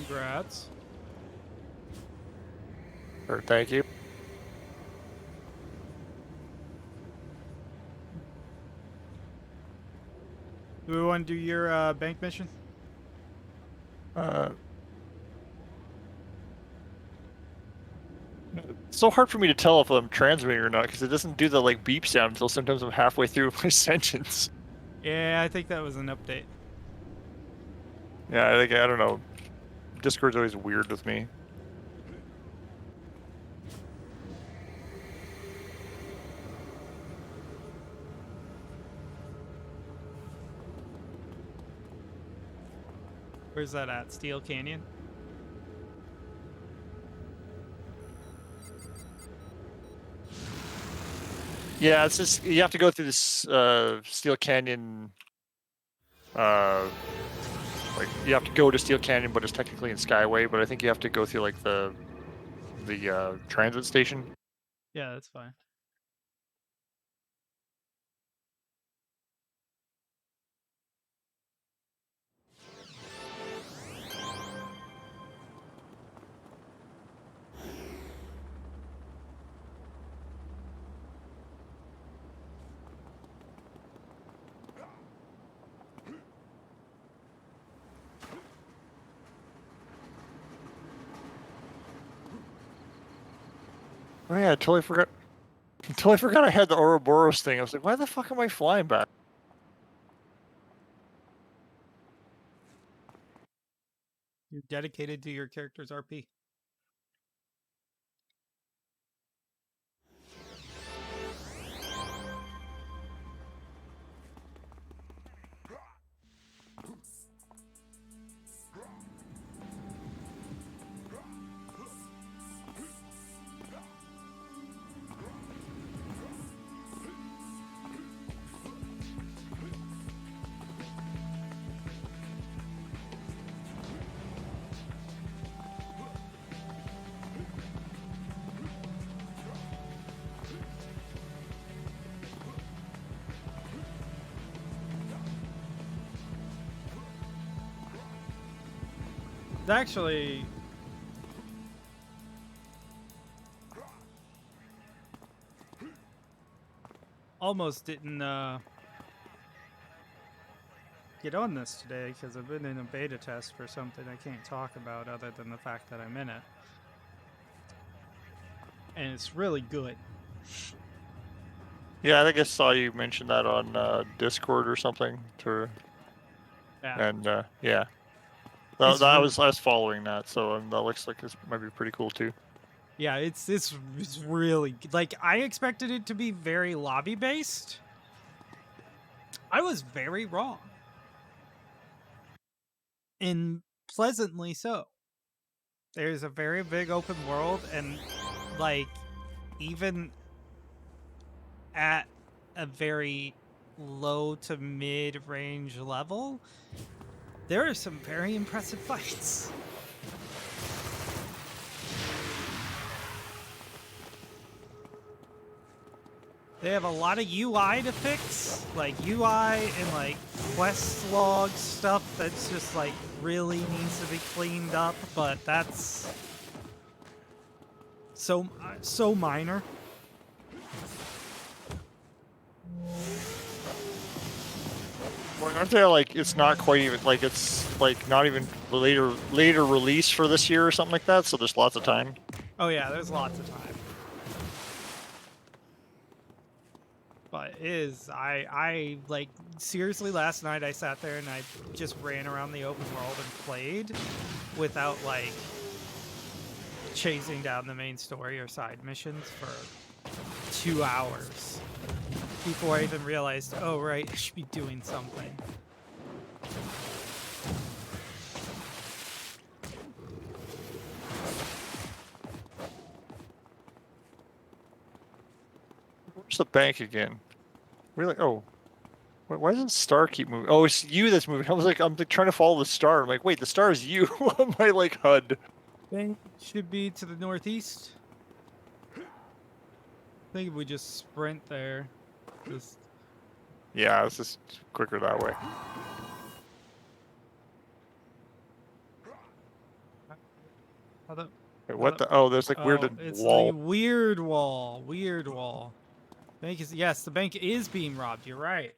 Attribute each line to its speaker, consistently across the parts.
Speaker 1: Congrats.
Speaker 2: Or thank you.
Speaker 1: Do we want to do your bank mission?
Speaker 2: Uh, it's so hard for me to tell if I'm transmitting or not because it doesn't do the like beep sound until sometimes I'm halfway through my sentence.
Speaker 1: Yeah, I think that was an update.
Speaker 2: Yeah, I don't know. Discord's always weird with me.
Speaker 1: Where's that at? Steel Canyon?
Speaker 2: Yeah, it's just you have to go through this Steel Canyon. Like you have to go to Steel Canyon, but it's technically in Skyway. But I think you have to go through like the transit station.
Speaker 1: Yeah, that's fine.
Speaker 2: Oh yeah, I totally forgot. Totally forgot I had the Ouroboros thing. I was like, why the fuck am I flying back?
Speaker 1: You're dedicated to your character's RP. Actually, almost didn't get on this today because I've been in a beta test for something I can't talk about other than the fact that I'm in it. And it's really good.
Speaker 2: Yeah, I think I saw you mention that on Discord or something.
Speaker 1: Yeah.
Speaker 2: And yeah,
Speaker 1: It's
Speaker 2: I was following that, so that looks like this might be pretty cool too.
Speaker 1: yeah, it's really like I expected it to be very lobby based. I was very wrong. And pleasantly so. There's a very big open world and like even at a very low to mid range level, there are some very impressive fights. They have a lot of UI to fix, like UI and like quest log stuff that's just like really needs to be cleaned up, but that's so minor.
Speaker 2: Well, aren't they like it's not quite even like it's like not even later release for this year or something like that? So there's lots of time.
Speaker 1: Oh yeah, there's lots of time. But it is I like seriously last night I sat there and I just ran around the open world and played without like chasing down the main story or side missions for 2 hours before I even realized, oh right, I should be doing something.
Speaker 2: Where's the bank again? We're like, oh, why doesn't star keep moving? Oh, it's you that's moving. I was like, I'm like, trying to follow the star. I'm like, wait, the star is you on my like HUD.
Speaker 1: Bank should be to the northeast. I think if we just sprint there, just
Speaker 2: Yeah, it's just quicker that way.
Speaker 1: How the?
Speaker 2: Wait,
Speaker 1: How
Speaker 2: what
Speaker 1: the?
Speaker 2: the? Oh, there's like
Speaker 1: Oh,
Speaker 2: weirded
Speaker 1: it's the
Speaker 2: wall.
Speaker 1: weird wall. Weird wall. Bank is yes, the bank is being robbed. You're right.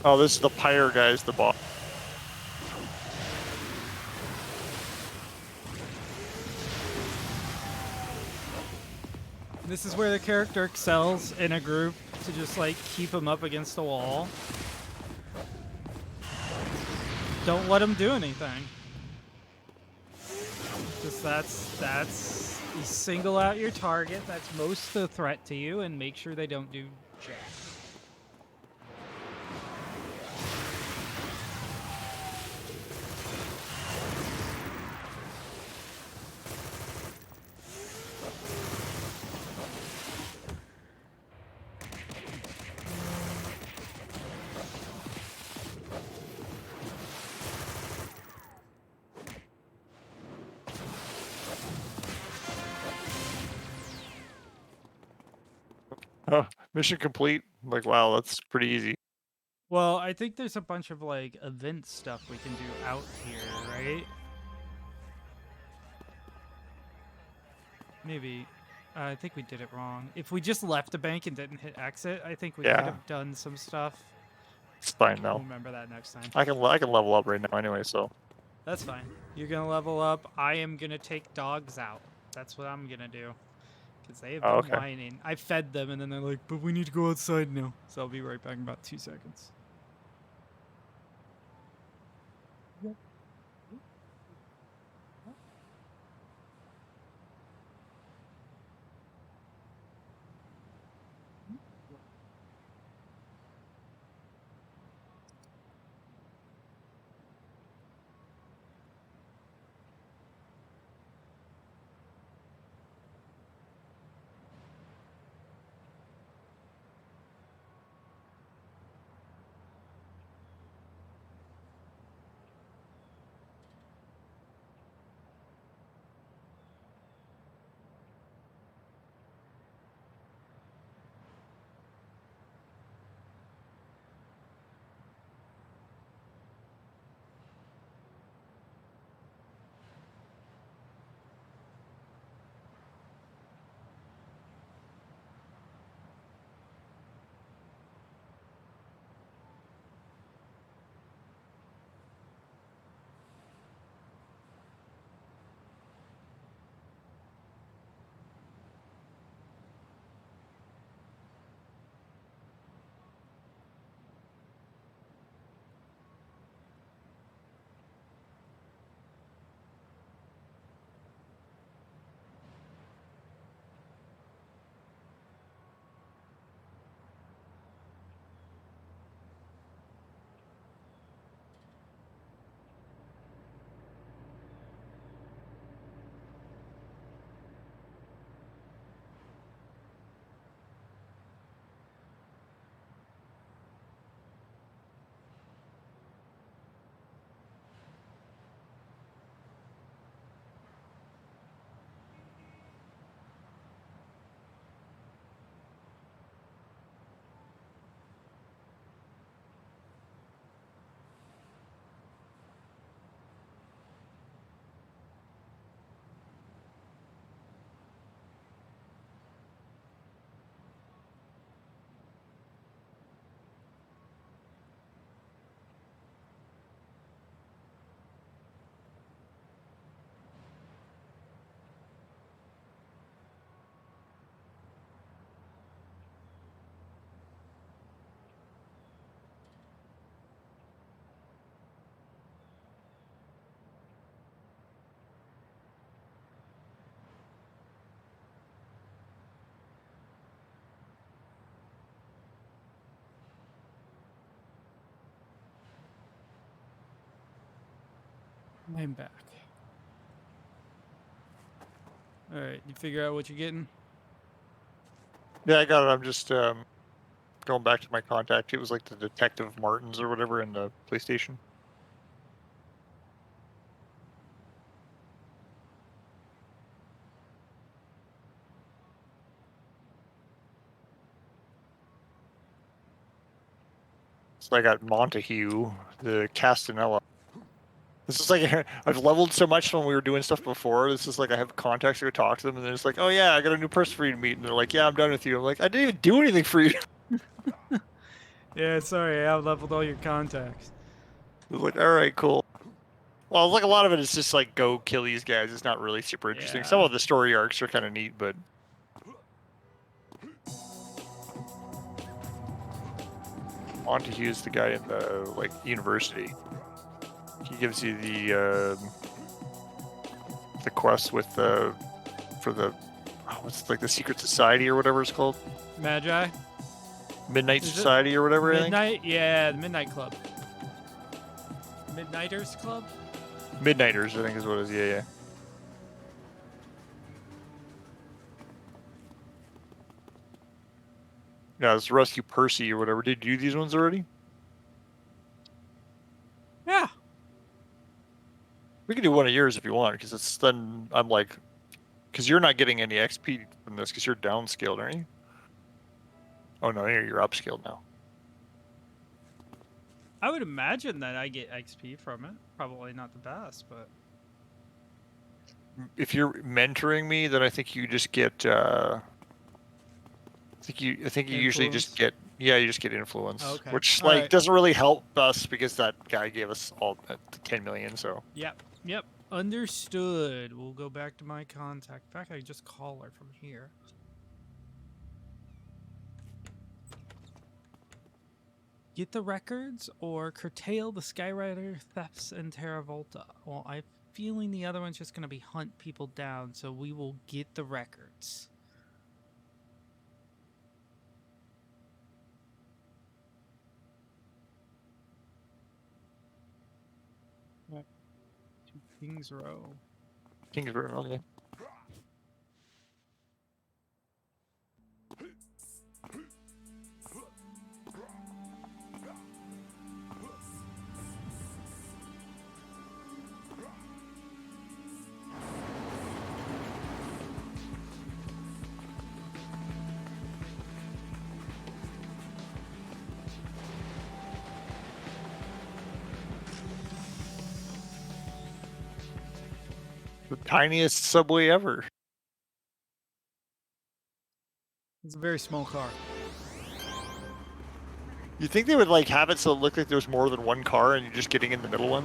Speaker 2: Oh, this is the pyre guy's the boss.
Speaker 1: This is where the character excels in a group to just like keep him up against the wall. Don't let him do anything. Just that's you single out your target that's most the threat to you and make sure they don't do jack.
Speaker 2: Oh, mission complete. I'm like, wow, that's pretty easy.
Speaker 1: Well, I think there's a bunch of like event stuff we can do out here, right? Maybe. I think we did it wrong. If we just left the bank and didn't hit exit, I think we could
Speaker 2: Yeah,
Speaker 1: have done some stuff.
Speaker 2: it's fine
Speaker 1: We'll
Speaker 2: though.
Speaker 1: remember that next time.
Speaker 2: I can level up right now anyway, so.
Speaker 1: That's fine. You're gonna level up. I am gonna take dogs out. That's what I'm gonna do. Because they have
Speaker 2: Oh,
Speaker 1: been
Speaker 2: okay.
Speaker 1: whining. I fed them and then they're like, but we need to go outside now. So I'll be right back in about 2 seconds. I'm back. All right, you figure out what you're getting?
Speaker 2: Yeah, I got it. I'm just going back to my contact. It was like the Detective Martins or whatever in the PlayStation. So I got Montague, the Castanella. This is like I've leveled so much when we were doing stuff before. This is like I have contacts to go talk to them, and then it's like, oh yeah, I got a new person for you to meet, and they're like, yeah, I'm done with you. I'm like, I didn't even do anything for you.
Speaker 1: Yeah, sorry, I've leveled all your contacts.
Speaker 2: It's like, all right, cool. Well, like a lot of it is just like go kill these guys. It's not really super interesting. Some
Speaker 1: Yeah.
Speaker 2: of the story arcs are kind of neat, but Montague's the guy in the like university. He gives you the quest with the for the what's like the secret society or whatever it's called,
Speaker 1: Magi?
Speaker 2: Midnight
Speaker 1: Is it
Speaker 2: Society or whatever.
Speaker 1: Midnight? Yeah, the Midnight Club. Midnighters Club?
Speaker 2: I think Midnighters, I think is what it is. Yeah. Yeah, it's Rescue Percy or whatever. Did you do these ones already?
Speaker 1: Yeah.
Speaker 2: We can do one of yours if you want, because it's then I'm like, because you're not getting any XP from this because you're downscaled, aren't you? Oh no, you're upscaled now.
Speaker 1: I would imagine that I get XP from it. Probably not the best, but
Speaker 2: If you're mentoring me, then I think you just get. I think you usually just
Speaker 1: Influence?
Speaker 2: get. Yeah, you just get influence,
Speaker 1: Okay.
Speaker 2: which
Speaker 1: All
Speaker 2: like
Speaker 1: right.
Speaker 2: doesn't really help us because that guy gave us all 10 million. So
Speaker 1: Yep. Understood. We'll go back to my contact. In fact, I can just call her from here. Get the records or curtail the Skyrider thefts in Terra Volta. Well, I'm feeling the other one's just going to be hunt people down, so we will get the records. Right. To Kings Row.
Speaker 2: Kingsbury, okay. The tiniest subway ever.
Speaker 1: It's a very small car.
Speaker 2: You think they would like have it so it looked like there was more than one car and you're just getting in the middle one?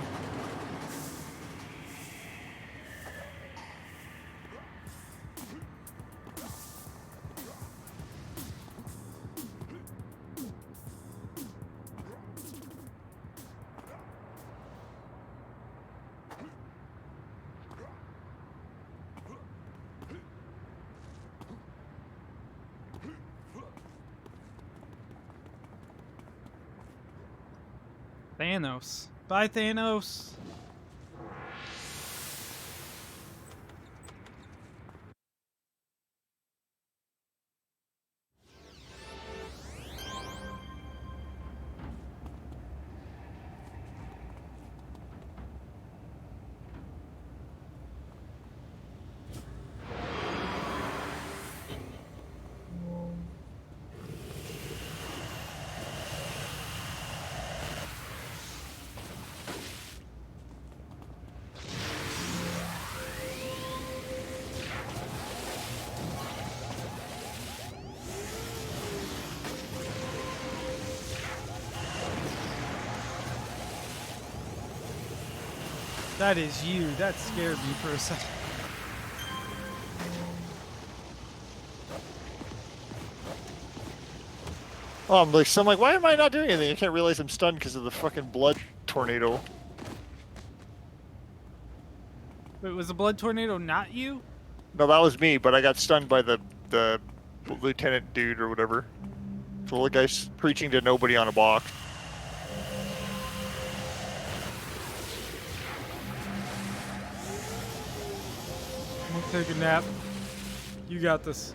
Speaker 1: Thanos. Bye, Thanos. That is you. That scared me for a second.
Speaker 2: Oh, I'm like, why am I not doing anything? I can't realize I'm stunned because of the fucking blood tornado.
Speaker 1: Wait, was the blood tornado not you?
Speaker 2: No, that was me, but I got stunned by the lieutenant dude or whatever. The little guy's preaching to nobody on a box.
Speaker 1: I'm gonna take a nap. You got this.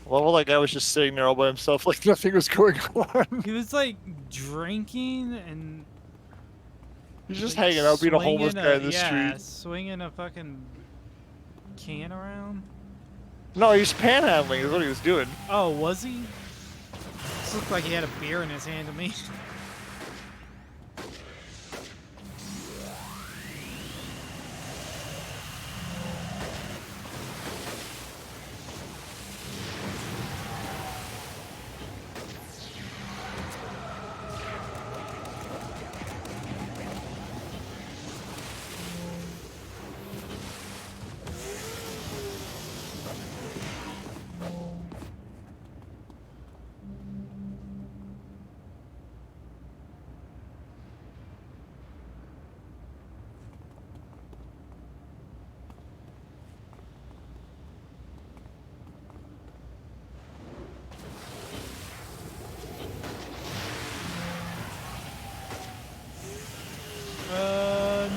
Speaker 2: Well, that guy was just sitting there all by himself, like nothing was going on.
Speaker 1: He was like drinking and
Speaker 2: He's just
Speaker 1: like
Speaker 2: hanging out, being a homeless guy in the street.
Speaker 1: swinging a fucking can around.
Speaker 2: No, he's panhandling. Is what he was doing.
Speaker 1: Oh, was he? This looked like he had a beer in his hand to me.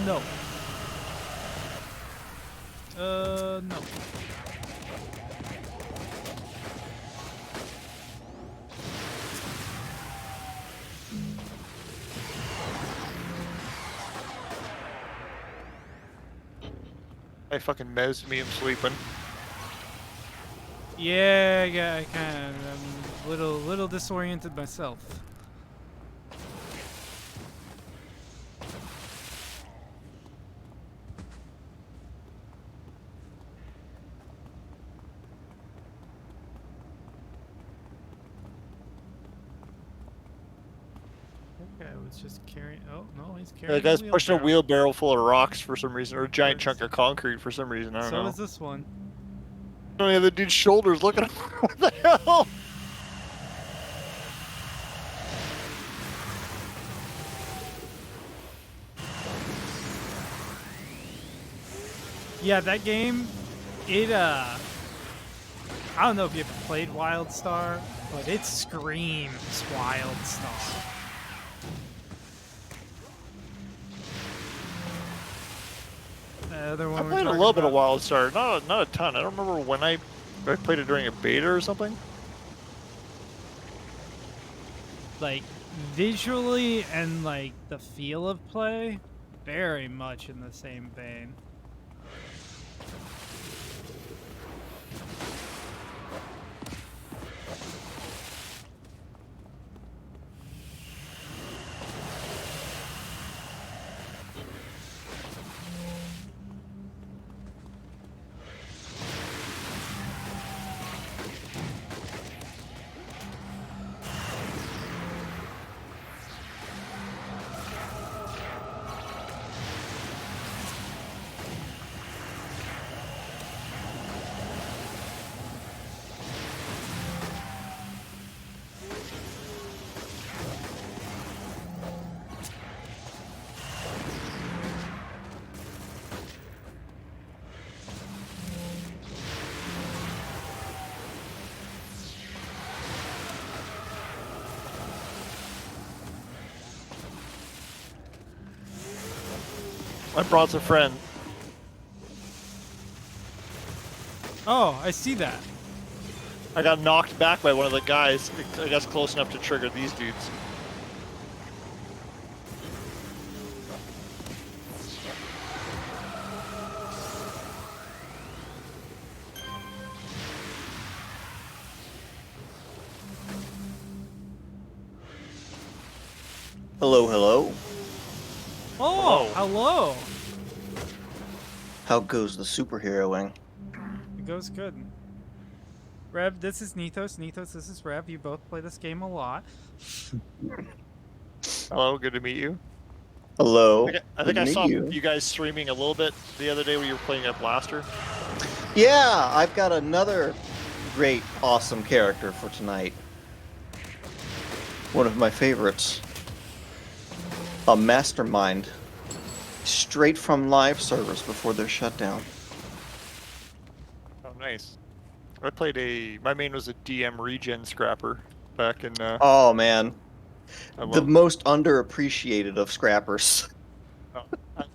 Speaker 1: No. No.
Speaker 2: I fucking mezzed me. I'm sleeping.
Speaker 1: Yeah, I kind of, I'm a little disoriented myself. Okay, I was just carrying. Oh no, he's carrying.
Speaker 2: The guy's pushing a
Speaker 1: wheelbarrow.
Speaker 2: wheelbarrow full of rocks for some reason, or a giant chunk of concrete for some reason. I don't
Speaker 1: So
Speaker 2: know.
Speaker 1: is this one.
Speaker 2: Oh yeah, the dude's shoulders. Look at him. What the hell?
Speaker 1: Yeah, that game, it I don't know if you ever played WildStar, but it screams WildStar. Other one
Speaker 2: I
Speaker 1: we're
Speaker 2: played a
Speaker 1: talking
Speaker 2: little bit of
Speaker 1: about.
Speaker 2: WildStar, not a ton. I don't remember when I played it during a beta or something.
Speaker 1: Like visually and like the feel of play, very much in the same vein.
Speaker 2: I brought a friend.
Speaker 1: Oh, I see that.
Speaker 2: I got knocked back by one of the guys. I guess close enough to trigger these dudes.
Speaker 3: Hello, hello.
Speaker 1: Oh, hello.
Speaker 3: How goes the superheroing?
Speaker 1: It goes good. Rev, this is Nethos. Nethos, this is Rev. You both play this game a lot.
Speaker 2: Hello, good to meet you.
Speaker 3: Hello.
Speaker 2: I think I saw you guys streaming a little bit the other day when you were playing a blaster.
Speaker 3: Yeah, I've got another great, awesome character for tonight. One of my favorites. A mastermind. Straight from live servers before they're shut down.
Speaker 2: Oh, nice. I played my main was a DM regen scrapper back in.
Speaker 3: Oh man, the
Speaker 2: love,
Speaker 3: most underappreciated of scrappers.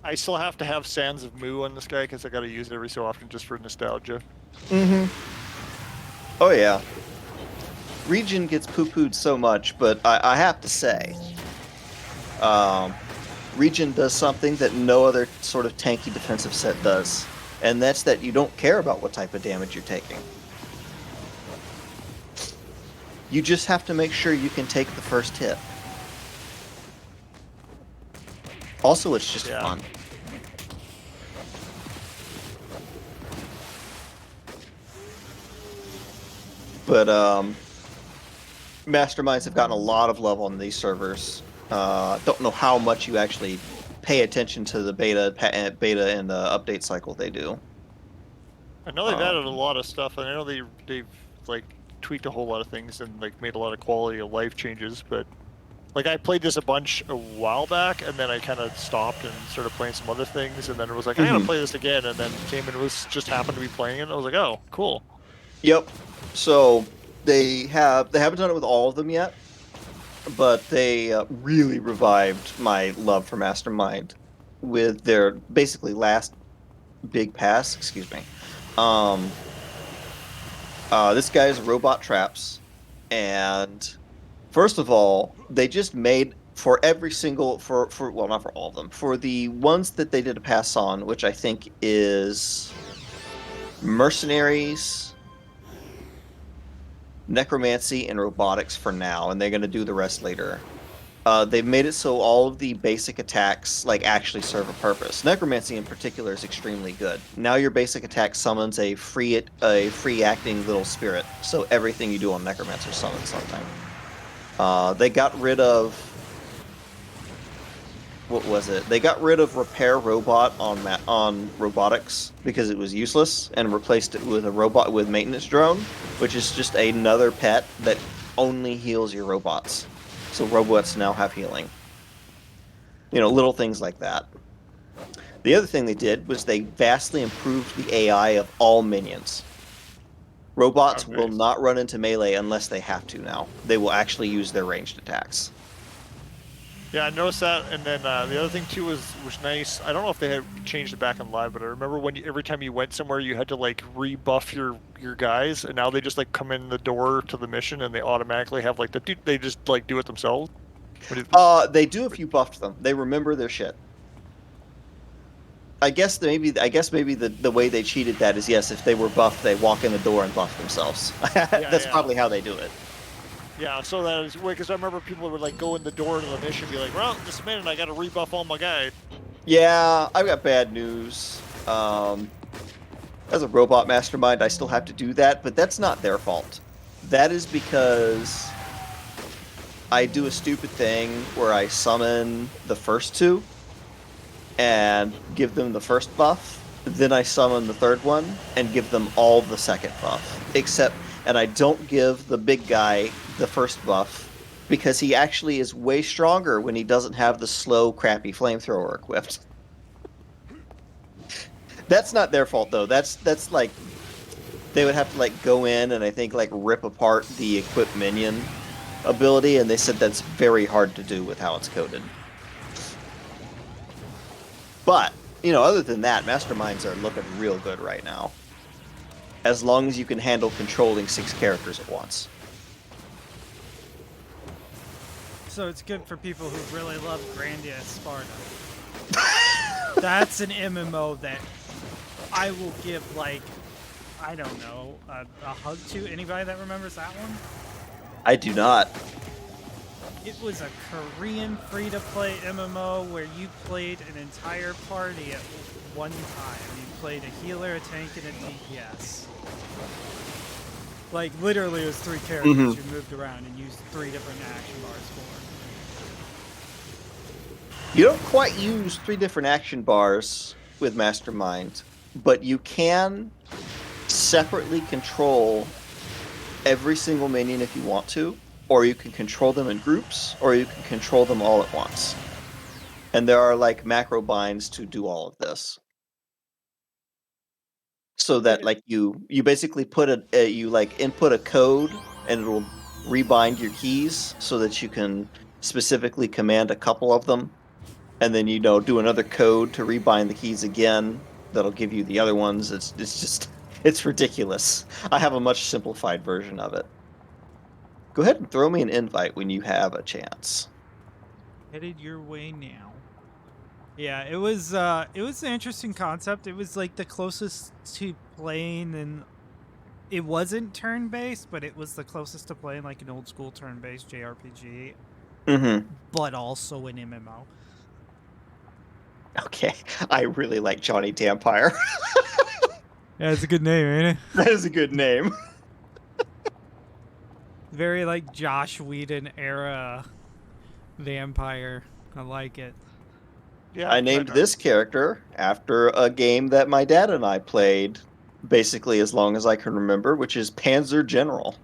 Speaker 2: I still have to have Sands of Mu on this guy because I got to use it every so often just for nostalgia.
Speaker 3: Mm-hmm. Oh yeah. Regen gets poo-pooed so much, but I have to say, Regen does something that no other sort of tanky defensive set does, and that's that you don't care about what type of damage you're taking. You just have to make sure you can take the first hit. Also, it's just
Speaker 2: Yeah.
Speaker 3: fun. But masterminds have gotten a lot of love on these servers. Don't know how much you actually pay attention to the beta and the update cycle they do.
Speaker 2: I know they've added a lot of stuff, and I know they've like tweaked a whole lot of things and like made a lot of quality of life changes. But like I played this a bunch a while back, and then I kind of stopped and started playing some other things, and then it was like I gotta play this again, and then came and was just happened to be playing it. And I was like, oh, cool.
Speaker 3: Yep. So they haven't done it with all of them yet, but they really revived my love for Mastermind with their basically last big pass. Excuse me. This guy's Robot Traps, and first of all, they just made for every single for well, not for all of them, for the ones that they did a pass on, which I think is Mercenaries, Necromancy, and Robotics for now, and they're going to do the rest later. They've made it so all of the basic attacks like actually serve a purpose. Necromancy in particular is extremely good. Now your basic attack summons a free acting little spirit, so everything you do on Necromancer summons something. They got rid of what was it? They got rid of Repair Robot on Robotics because it was useless, and replaced it with a robot with Maintenance Drone, which is just another pet that only heals your robots. So robots now have healing. You know, little things like that. The other thing they did was they vastly improved the AI of all minions. Robots will not run into melee unless they have to now. They will actually use their ranged attacks.
Speaker 2: Yeah, I noticed that, and then the other thing too was nice. I don't know if they had changed it back in live, but I remember when every time you went somewhere, you had to like rebuff your guys, and now they just like come in the door to the mission, and they automatically have like they just like do it themselves.
Speaker 3: They do if you buffed them. They remember their shit. I guess maybe the way they cheated that is, yes, if they were buffed, they walk in the door and buff themselves. That's probably how they do it.
Speaker 2: Yeah, so that is weird, because I remember people would like go in the door to the mission and be like, well, just a minute, I gotta rebuff all my guys.
Speaker 3: Yeah, I've got bad news. As a robot mastermind, I still have to do that, but that's not their fault. That is because I do a stupid thing where I summon the first two and give them the first buff, then I summon the third one and give them all the second buff, and I don't give the big guy the first buff because he actually is way stronger when he doesn't have the slow, crappy flamethrower equipped. That's not their fault though. That's like they would have to like go in and I think like rip apart the equipped minion ability, and they said that's very hard to do with how it's coded. But, you know, other than that, masterminds are looking real good right now. As long as you can handle controlling 6 characters at once.
Speaker 1: So it's good for people who really love Grandia Sparta. That's an MMO that I will give, like, I don't know, a hug to. Anybody that remembers that one?
Speaker 3: I do not.
Speaker 1: It was a Korean free-to-play MMO where you played an entire party at one time. You played a healer, a tank, and a DPS. Like, literally, it was 3 characters you moved around and used 3 different action bars for.
Speaker 3: You don't quite use 3 different action bars with Mastermind, but you can separately control every single minion if you want to, or you can control them in groups, or you can control them all at once. And there are like macro binds to do all of this. So that like you basically you like input a code and it'll rebind your keys so that you can specifically command a couple of them, and then do another code to rebind the keys again that'll give you the other ones. It's ridiculous. I have a much simplified version of it. Go ahead and throw me an invite when you have a chance.
Speaker 1: Headed your way now. Yeah, it was an interesting concept. It was like the closest to playing, and it wasn't turn-based, but it was the closest to playing like an old school turn-based JRPG,
Speaker 3: Mm-hmm.
Speaker 1: but also an MMO.
Speaker 3: Okay, I really like Johnny Dampire.
Speaker 1: Yeah, it's a good name, ain't it?
Speaker 3: That is a good name.
Speaker 1: Very like Josh Whedon era vampire. I like it.
Speaker 2: Yeah,
Speaker 3: I named this character after a game that my dad and I played basically as long as I can remember, which is Panzer General.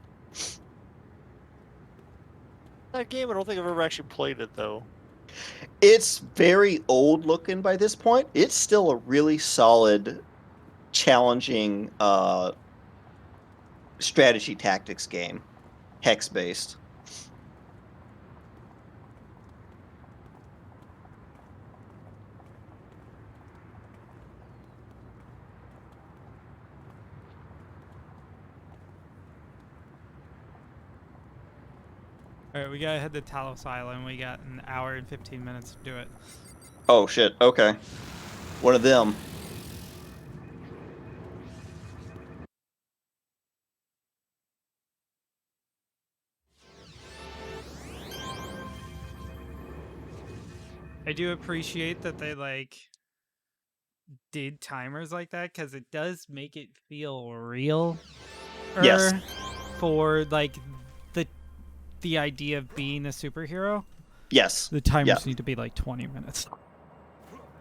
Speaker 2: that game. I don't think I've ever actually played it though.
Speaker 3: It's very old looking by this point. It's still a really solid, challenging strategy tactics game, hex based.
Speaker 1: All right, we gotta head to Talos Island. We got an hour and 15 minutes to do it.
Speaker 3: Oh shit, okay. One of them.
Speaker 1: I do appreciate that they like did timers like that, because it does make it feel real.
Speaker 3: Yes.
Speaker 1: For like the idea of being a superhero,
Speaker 3: Yes.
Speaker 1: the timers
Speaker 3: Yeah.
Speaker 1: need to be like 20 minutes.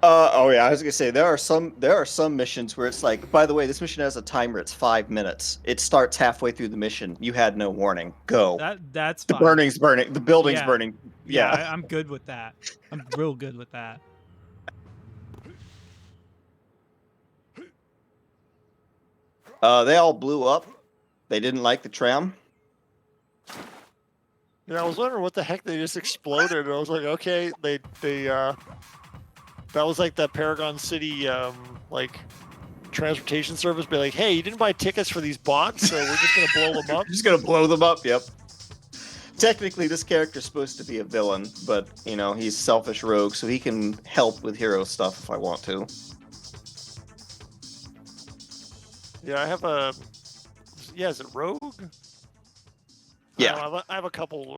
Speaker 3: Oh yeah, I was gonna say there are some missions where it's like, by the way, this mission has a timer. It's 5 minutes. It starts halfway through the mission. You had no warning. Go.
Speaker 1: That's
Speaker 3: The
Speaker 1: fine.
Speaker 3: burning's burning. The building's
Speaker 1: Yeah.
Speaker 3: burning.
Speaker 1: Yeah,
Speaker 3: Yeah.
Speaker 1: I'm good with that. I'm real good with that.
Speaker 3: They all blew up. They didn't like the tram.
Speaker 2: Yeah, I was wondering what the heck they just exploded. And I was like, okay, they that was like the Paragon City like transportation service be like, hey, you didn't buy tickets for these bots, so we're just gonna blow them up.
Speaker 3: Just gonna blow them up. Yep. Technically, this character's supposed to be a villain, but you know he's selfish rogue, so he can help with hero stuff if I want to.
Speaker 2: Yeah, I have a. Yeah, is it Rogue?
Speaker 3: Yeah.
Speaker 2: I have a couple